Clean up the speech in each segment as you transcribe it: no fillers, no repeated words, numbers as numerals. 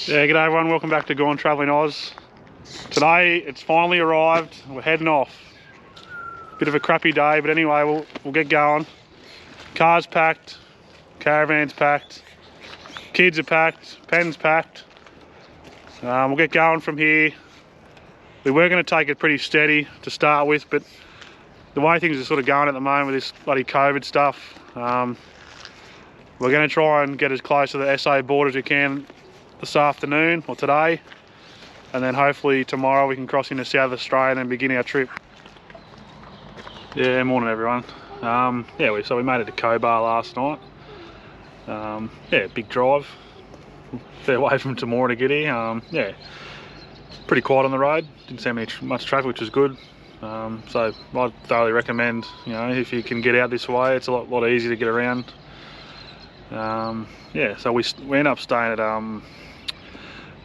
Yeah, g'day everyone, welcome back to Gone Travelling Oz. Today it's finally arrived, we're heading off. Bit of a crappy day, but anyway, we'll get going. Car's packed, caravan's packed, kids are packed, pen's packed. We'll get going from here. We were going to take it pretty steady to start with, but the way things are sort of going at the moment with this bloody COVID stuff, we're going to try and get as close to the SA border as we can this afternoon or today, and then hopefully tomorrow we can cross into South Australia and then begin our trip. Yeah, morning everyone. So we made it to Cobar last night. Yeah, big drive, fair way from Temora to get here. Yeah, pretty quiet on the road, didn't see much traffic, which was good. So I'd thoroughly recommend, if you can get out this way, it's a lot easier to get around. Yeah, so we ended up staying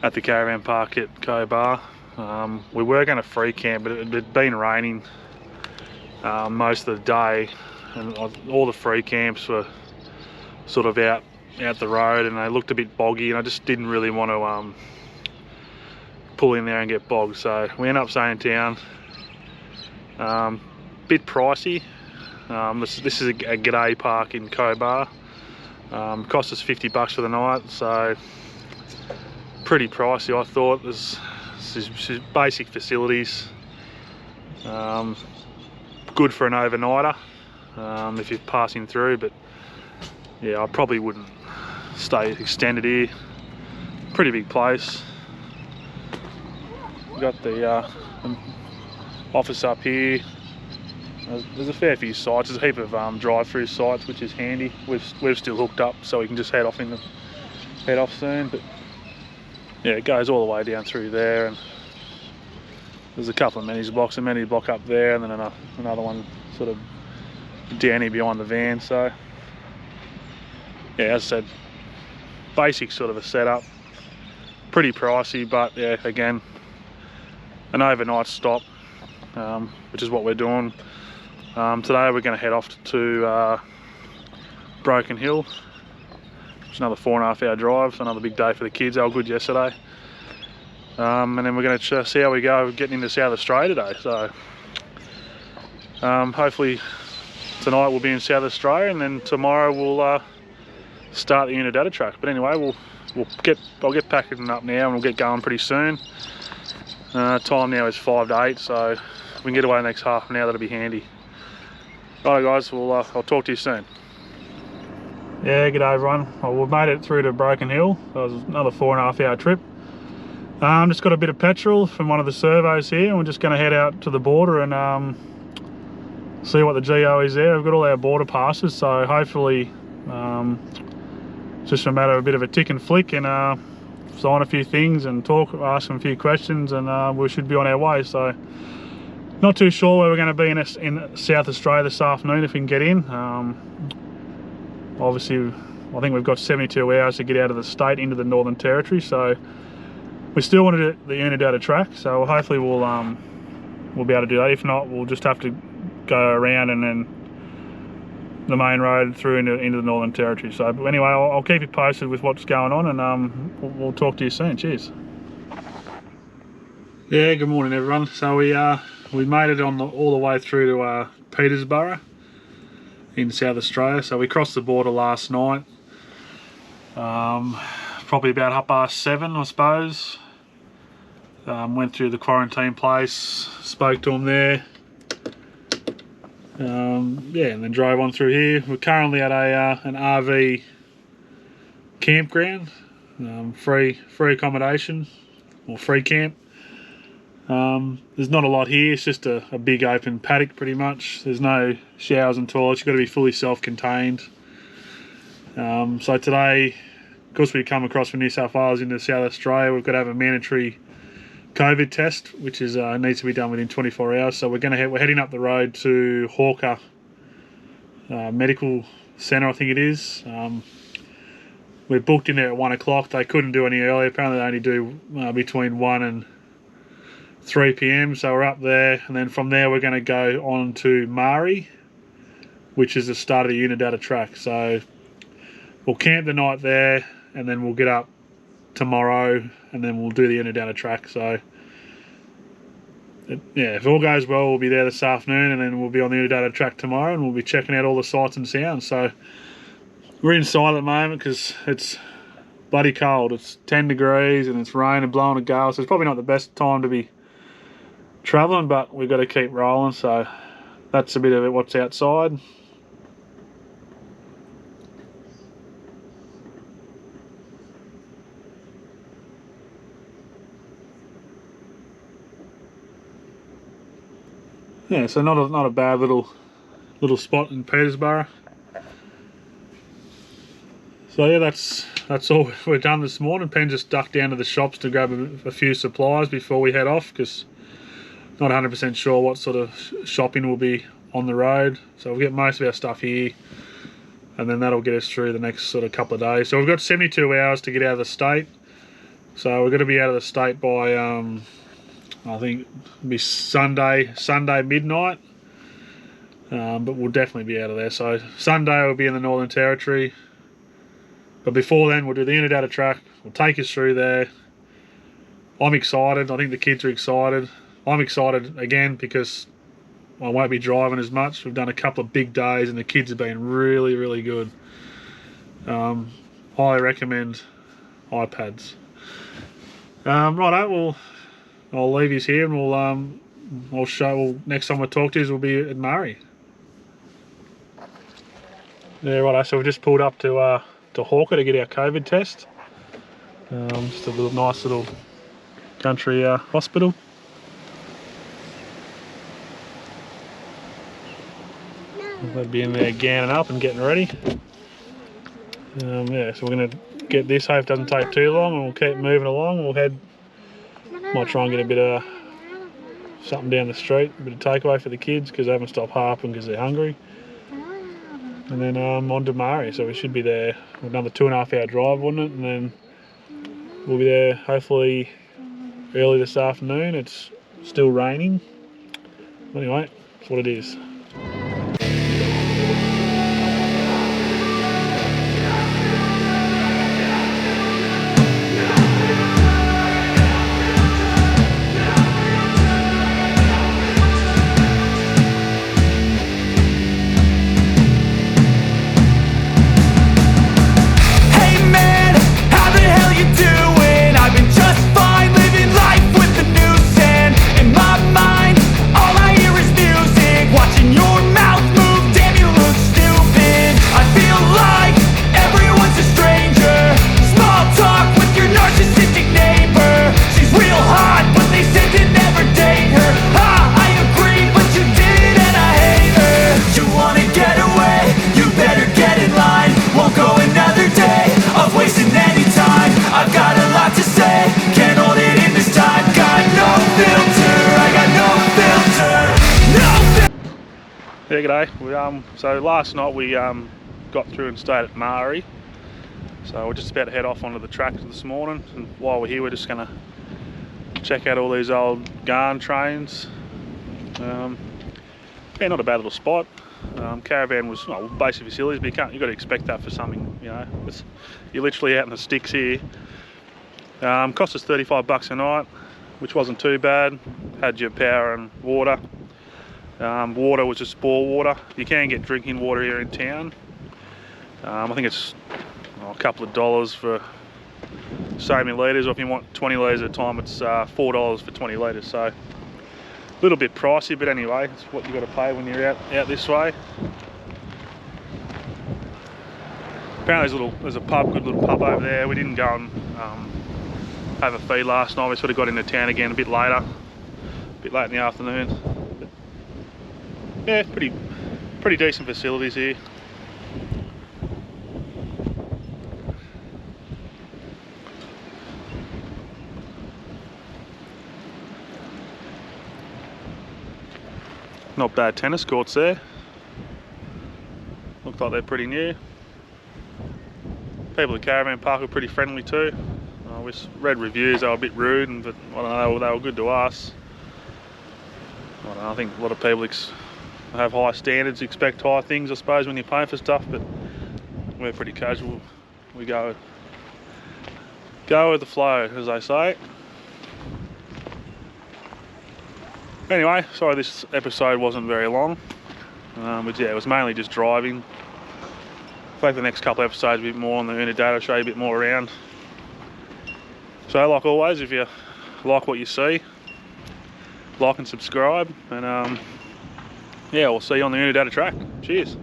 at the caravan park at Cobar. We were going to free camp, but it had been raining most of the day, and all the free camps were sort of out the road, and they looked a bit boggy, and I just didn't really want to pull in there and get bogged. So we ended up staying in town. Bit pricey. This is a g'day park in Cobar. Cost us $50 for the night, so pretty pricey I thought. There's basic facilities, good for an overnighter if you're passing through, but yeah, I probably wouldn't stay extended here. Pretty big place. We've got the office up here. There's a fair few sites. There's a heap of drive-through sites, which is handy. We've still hooked up, so we can just head off soon. But yeah, it goes all the way down through there, and there's a couple of amenity blocks, a amenity block up there, and then another one sort of down here behind the van. So yeah, as I said, basic sort of a setup. Pretty pricey, but yeah, again, an overnight stop, which is what we're doing. Today we're going to head off to Broken Hill. It's another 4.5 hour drive, so another big day for the kids. They were good yesterday. And then we're going to see how we go getting into South Australia today. So hopefully tonight we'll be in South Australia, and then tomorrow we'll start the Unadilla track. But anyway, I'll get packing up now and we'll get going pretty soon. Time now is 5 to 8, so if we can get away the next half an hour, that'll be handy. Alright guys, I'll talk to you soon. Yeah, g'day everyone. Well, we've made it through to Broken Hill. That was another 4.5 hour trip. Just got a bit of petrol from one of the servos here, and we're just going to head out to the border and see what the GO is there. We've got all our border passes, so hopefully it's just a matter of a bit of a tick and flick, and sign a few things and ask them a few questions, and we should be on our way. So not too sure where we're going to be in South Australia this afternoon, if we can get in. Obviously, I think we've got 72 hours to get out of the state into the Northern Territory, so we still want to do the Unadilla track, so hopefully we'll be able to do that. If not, we'll just have to go around and then the main road through into the Northern Territory. So but anyway, I'll keep you posted with what's going on, and we'll talk to you soon. Cheers. Yeah, good morning everyone. So we made it all the way through to Petersburg in South Australia. So we crossed the border last night, probably about 7:30 I suppose. Went through the quarantine place, spoke to them there, yeah, and then drove on through here. We're currently at an RV campground, free accommodation, or free camp. There's not a lot here, it's just a big open paddock pretty much. There's no showers and toilets, you've got to be fully self-contained. So today, because we come across from New South Wales into South Australia, we've got to have a mandatory COVID test, which is needs to be done within 24 hours. So we're heading up the road to Hawker Medical Centre, I think it is. We're booked in there at 1 o'clock. They couldn't do any earlier. Apparently they only do between 1 and 3 p.m. So we're up there, and then from there we're going to go on to Marree, which is the start of the Unadilla track. So we'll camp the night there, and then we'll get up tomorrow, and then we'll do the Unadilla track. So yeah, if all goes well, we'll be there this afternoon, and then we'll be on the Unadilla track tomorrow, and we'll be checking out all the sights and sounds. So we're inside at the moment because it's bloody cold. It's 10 degrees and it's rain and blowing a gale, so it's probably not the best time to be travelling, but we've got to keep rolling. So that's a bit of it, what's outside. Yeah, so not a bad little spot in Petersburg. So yeah, that's all we've done this morning. Pen just ducked down to the shops to grab a few supplies before we head off, because not 100% sure what sort of shopping will be on the road. So we'll get most of our stuff here, and then that'll get us through the next sort of couple of days. So we've got 72 hours to get out of the state. So we're going to be out of the state by I think it'll be Sunday midnight. But we'll definitely be out of there. So Sunday we'll be in the Northern Territory. But before then, we'll do the Unadilla track. We'll take us through there. I'm excited. I think the kids are excited. I'm excited again because I won't be driving as much. We've done a couple of big days and the kids have been really, really good. Highly recommend iPads. Righto, well, I'll leave you here, and next time I talk to you will be at Marree. Yeah, righto. So we just pulled up to Hawker to get our COVID test. Just a nice little country hospital. They'll be in there ganning up and getting ready. Yeah, so we're going to get this. Hope it doesn't take too long, and we'll keep moving along. Might try and get a bit of something down the street, a bit of takeaway for the kids because they haven't stopped harping because they're hungry. And then on to Marree, so we should be there another 2.5 hour drive, wouldn't it? And then we'll be there hopefully early this afternoon. It's still raining. Anyway, that's what it is. Yeah, g'day. So last night we got through and stayed at Marree. So we're just about to head off onto the track this morning. And while we're here, we're just going to check out all these old Garn trains. Yeah, not a bad little spot. Caravan was basic facilities, but you've got to expect that for something. You know, you're literally out in the sticks here. Cost us $35 a night, which wasn't too bad. Had your power and water. Water was just bore water. You can get drinking water here in town. I think it's a couple of dollars for so many litres, or if you want 20 litres at a time, it's $4 for 20 litres. So a little bit pricey, but anyway, it's what you got to pay when you're out this way. Apparently there's a good little pub over there. We didn't go and have a feed last night. We sort of got into town again a bit late in the afternoon. Yeah, pretty decent facilities here. Not bad tennis courts there. Look like they're pretty new. People at Caravan Park were pretty friendly too. We read reviews, they were a bit rude, but I don't know, they were good to us. I think a lot of people have high standards, expect high things, I suppose, when you're paying for stuff, but we're pretty casual. We go Go with the flow, as they say. Anyway, sorry this episode wasn't very long. But yeah, it was mainly just driving. I think the next couple of episodes a bit more on the Unidata, show you a bit more around. So like always, if you like what you see, like and subscribe, and yeah, we'll see you on the Unidata track. Cheers.